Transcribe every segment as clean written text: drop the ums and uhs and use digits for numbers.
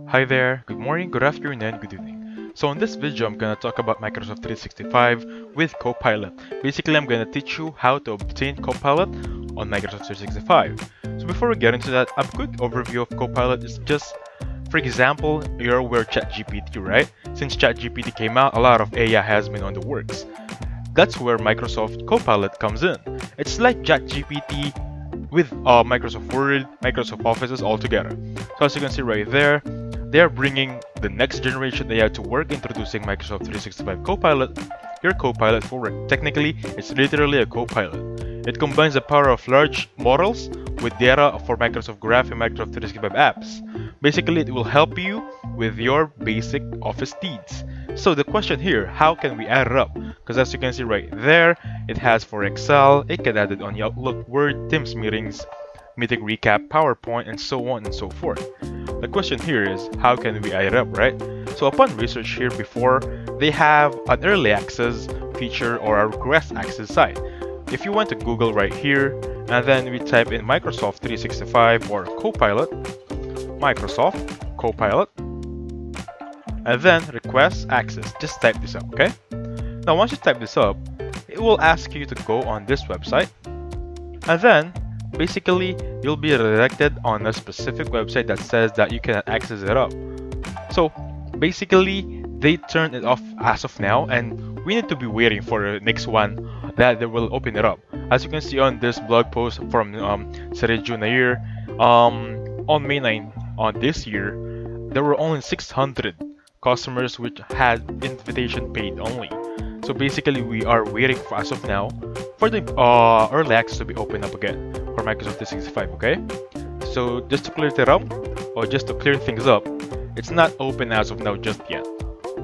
Hi there, good morning, good afternoon, and good evening. So in this video, I'm gonna talk about Microsoft 365 with Copilot. Basically, I'm gonna teach you how to obtain Copilot on Microsoft 365. So before we get into that, a quick overview of Copilot is just, for example, you're aware of ChatGPT, right? Since ChatGPT came out, a lot of AI has been on the works. That's where Microsoft Copilot comes in. It's like ChatGPT with Microsoft Word, Microsoft Offices all together. So as you can see right there, they are bringing the next generation AI to work, introducing Microsoft 365 Copilot, your Copilot for work. Technically, it's literally a Copilot. It combines the power of large models with data for Microsoft Graph and Microsoft 365 apps. Basically, it will help you with your basic office needs. So the question here, how can we add it up? Because as you can see right there, it has for Excel, it can add it on Outlook, Word, Teams meetings, meeting recap, PowerPoint, and so on and so forth. The question here is, how can we add it up, right? So upon research here before, they have an early access feature or a request access site. If you went to Google right here, and then we type in Microsoft 365 or Copilot, Microsoft Copilot, and then request access. Just type this up, okay? Now once you type this up, it will ask you to go on this website, and then basically you'll be redirected on a specific website that says that you cannot access it up. So basically they turned it off as of now, and we need to be waiting for the next one that they will open it up. As you can see on this blog post from Sergio Nair, on May 9 on this year, there were only 600 customers which had invitation paid only. So basically we are waiting for, as of now, for the early access to be opened up again for Microsoft 365, okay? So just to clear it up, or just to clear things up, it's not open as of now just yet.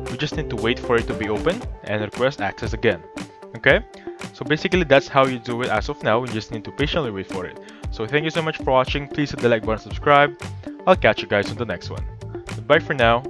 We just need to wait for it to be open and request access again, okay? So basically that's how you do it as of now. You just need to patiently wait for it. So thank you so much for watching. Please hit the like button, subscribe. I'll catch you guys on the next one. Bye for now.